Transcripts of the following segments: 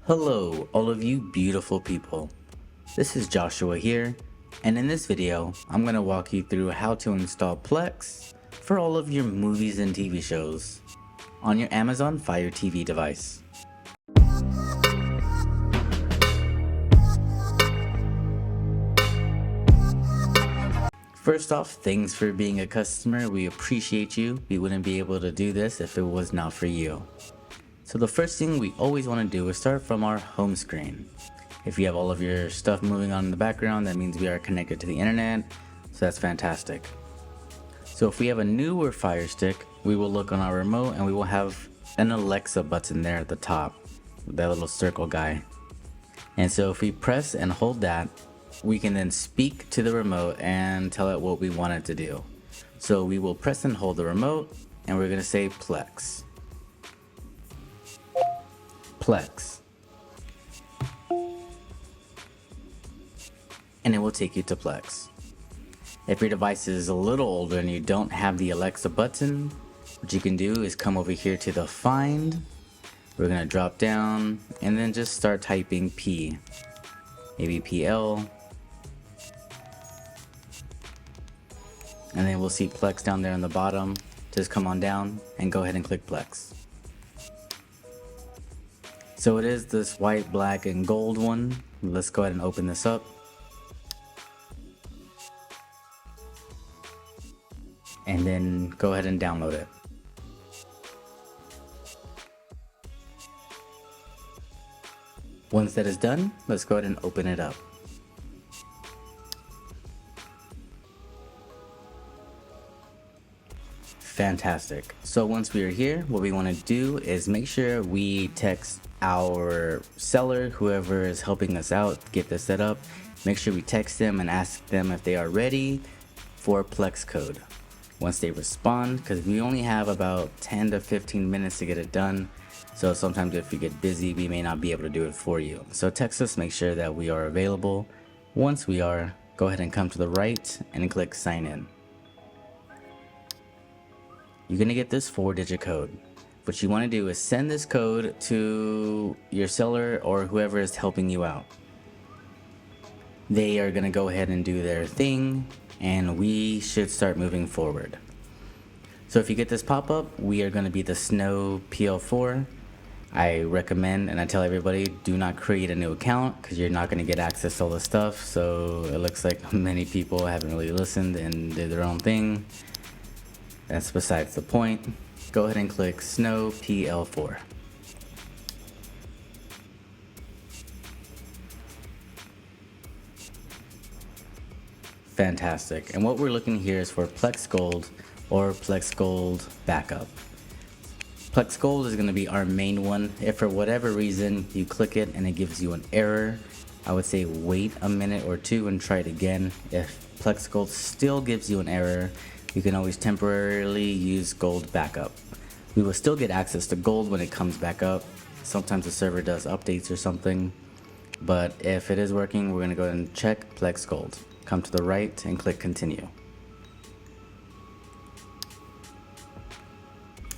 Hello, all of you beautiful people. This is Joshua here, and in this video, I'm going to walk you through how to install Plex for all of your movies and TV shows on your Amazon Fire TV device. First off, thanks for being a customer. We appreciate you. We wouldn't be able to do this if it was not for you. So the first thing we always want to do is start from our home screen. If you have all of your stuff moving on in the background, that means we are connected to the internet, so that's fantastic. So if we have a newer Fire Stick, we will look on our remote and we will have an Alexa button there at the top, that little circle guy. And so if we press and hold that, we can then speak to the remote and tell it what we want it to do. So we will press and hold the remote and we're going to say Plex. Plex. And it will take you to Plex. If your device is a little older and you don't have the Alexa button, what you can do is come over here to the Find. We're going to drop down and then just start typing P. Maybe PL. And then we'll see Plex down there on the bottom. Just come on down and go ahead and click Plex. So it is this white, black, and gold one. Let's go ahead and open this up. And then go ahead and download it. Once that is done, let's go ahead and open it up. Fantastic. So once we are here, what we want to do is make sure we text our seller, whoever is helping us out get this set up. Make sure we text them and ask them if they are ready for Plex code. Once they respond, because we only have about 10 to 15 minutes to get it done, so sometimes if you get busy we may not be able to do it for you. So text us, make sure that we are available. Once we are, go ahead and come to the right and click sign in. You're going to get this 4-digit code. What you want to do is send this code to your seller or whoever is helping you out. They are going to go ahead and do their thing and we should start moving forward. So if you get this pop-up, we are going to be the Snow PL4. I recommend and I tell everybody, do not create a new account because you're not going to get access to all the stuff. So it looks like many people haven't really listened and did their own thing. That's besides the point. Go ahead and click Snow PL4. Fantastic. And what we're looking here is for Plex Gold or Plex Gold Backup. Plex Gold is going to be our main one. If for whatever reason you click it and it gives you an error, I would say wait a minute or two and try it again. If Plex Gold still gives you an error, you can always temporarily use Gold Backup. We will still get access to Gold when it comes back up. Sometimes the server does updates or something, but if it is working, we're going to go ahead and check Plex Gold. Come to the right and click continue.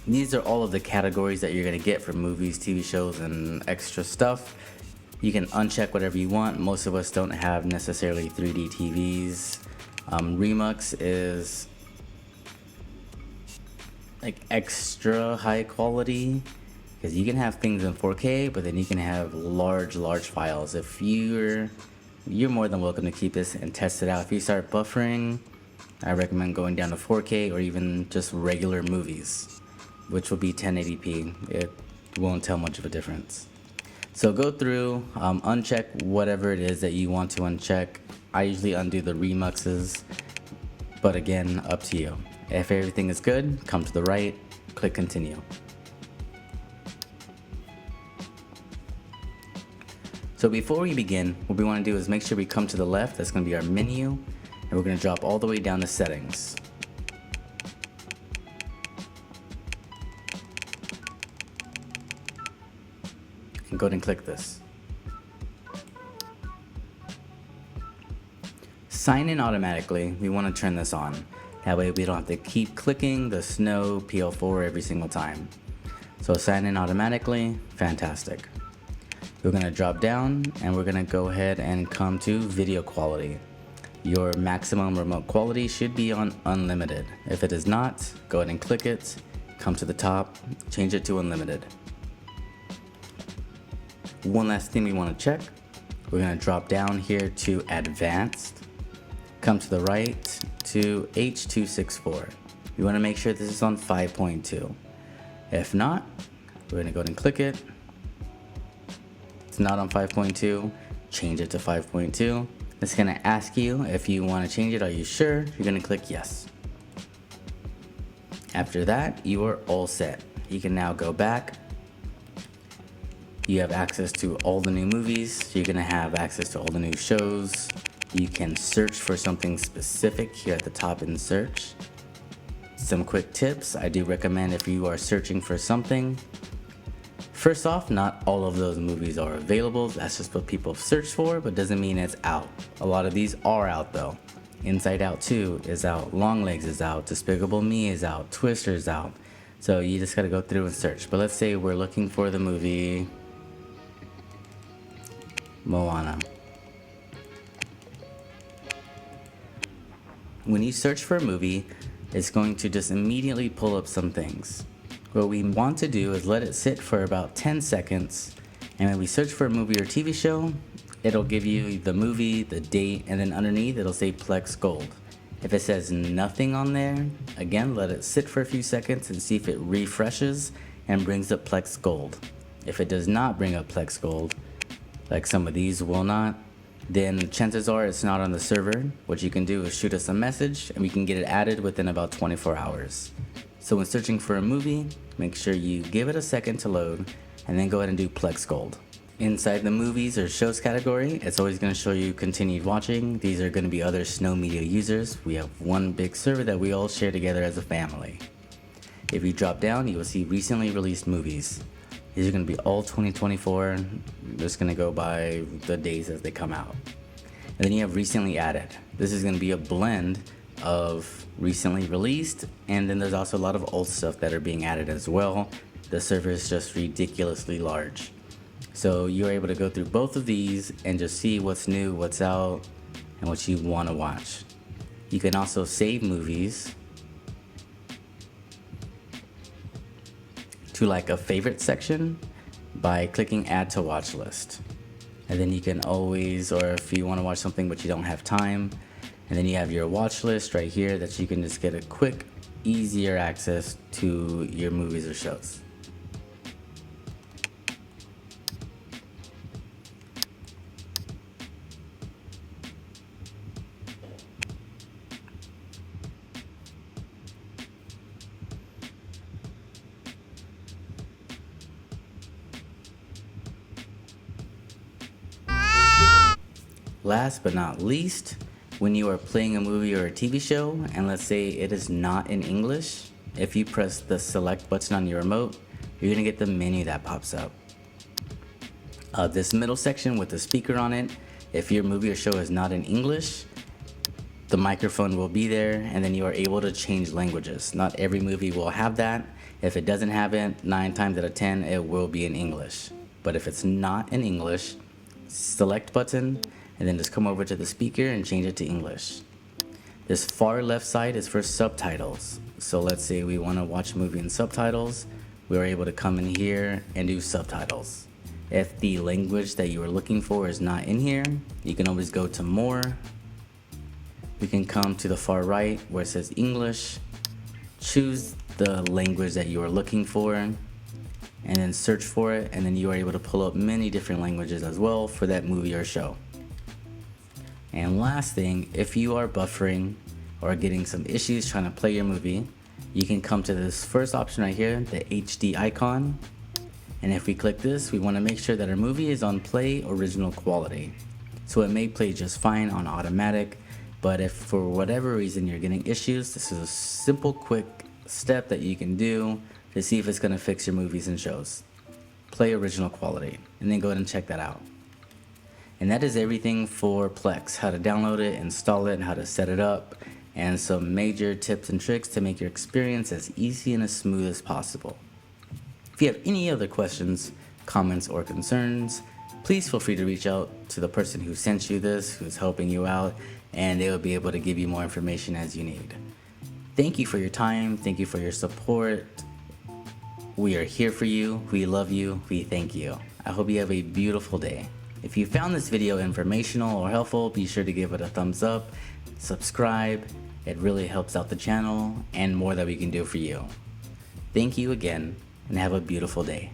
These are all of the categories that you're going to get for movies, TV shows, and extra stuff. You can uncheck whatever you want. Most of us don't have necessarily 3D TVs. Remux is like extra high quality because you can have things in 4K, but then you can have large files. If you're more than welcome to keep this and test it out. If you start buffering, I recommend going down to 4K or even just regular movies, which will be 1080p. It won't tell much of a difference. So go through, uncheck whatever it is that you want to uncheck. I usually undo the remuxes, but again, up to you. If everything is good, come to the right, click continue. So before we begin, what we want to do is make sure we come to the left. That's going to be our menu, and we're going to drop all the way down to settings. And go ahead and click this. Sign in automatically. We want to turn this on. That way we don't have to keep clicking the Snow PL4 every single time. So sign in automatically, fantastic. We're gonna drop down and we're gonna go ahead and come to video quality. Your maximum remote quality should be on unlimited. If it is not, go ahead and click it, come to the top, change it to unlimited. One last thing we want to check, we're going to drop down here to advanced, come to the right to H.264. You want to make sure this is on 5.2. If not, we're going to go ahead and click it. It's not on 5.2, change it to 5.2. It's going to ask you if you want to change it. Are you sure? You're going to click yes. After that, you are all set. You can now go back. You have access to all the new movies. You're gonna have access to all the new shows. You can search for something specific here at the top in search. Some quick tips I do recommend if you are searching for something. First off, not all of those movies are available. That's just what people search for, but doesn't mean it's out. A lot of these are out though. Inside Out 2 is out, Longlegs is out, Despicable Me is out, Twister is out. So you just gotta go through and search. But let's say we're looking for the movie Moana. When you search for a movie, it's going to just immediately pull up some things. What we want to do is let it sit for about 10 seconds, and when we search for a movie or TV show, it'll give you the movie, the date, and then underneath it'll say Plex Gold. If it says nothing on there, again, let it sit for a few seconds and see if it refreshes and brings up Plex Gold. If it does not bring up Plex Gold, like some of these will not, then chances are it's not on the server. What you can do is shoot us a message and we can get it added within about 24 hours. So when searching for a movie, make sure you give it a second to load and then go ahead and do Plex Gold. Inside the movies or shows category, it's always going to show you continued watching. These are going to be other Snow Media users. We have one big server that we all share together as a family. If you drop down, you will see recently released movies. These are going to be all 2024. I'm just going to go by the days as they come out. And then you have recently added. This is going to be a blend of recently released, and then there's also a lot of old stuff that are being added as well. The server is just ridiculously large. So you're able to go through both of these and just see what's new, what's out, and what you want to watch. You can also save movies to like a favorite section by clicking add to watch list. And then you can always, or if you want to watch something but you don't have time, and then you have your watch list right here that you can just get a quick, easier access to your movies or shows. Last but not least, when you are playing a movie or a TV show, and let's say it is not in English, if you press the select button on your remote, you're gonna get the menu that pops up. This middle section with the speaker on it, if your movie or show is not in English, the microphone will be there, and then you are able to change languages. Not every movie will have that. If it doesn't have it, 9 times out of 10, it will be in English. But if it's not in English, select button, and then just come over to the speaker and change it to English. This far left side is for subtitles. So let's say we want to watch a movie in subtitles, we're able to come in here and do subtitles. If the language that you are looking for is not in here, you can always go to more. We can come to the far right where it says English, choose the language that you are looking for, and then search for it, and then you are able to pull up many different languages as well for that movie or show. And last thing, if you are buffering or getting some issues trying to play your movie, you can come to this first option right here, the HD icon. And if we click this, we want to make sure that our movie is on play original quality. So it may play just fine on automatic, but if for whatever reason you're getting issues, this is a simple, quick step that you can do to see if it's going to fix your movies and shows. Play original quality, and then go ahead and check that out. And that is everything for Plex, how to download it, install it, and how to set it up, and some major tips and tricks to make your experience as easy and as smooth as possible. If you have any other questions, comments, or concerns, please feel free to reach out to the person who sent you this, who's helping you out, and they will be able to give you more information as you need. Thank you for your time. Thank you for your support. We are here for you. We love you. We thank you. I hope you have a beautiful day. If you found this video informational or helpful, be sure to give it a thumbs up, subscribe. It really helps out the channel and more that we can do for you. Thank you again, and have a beautiful day.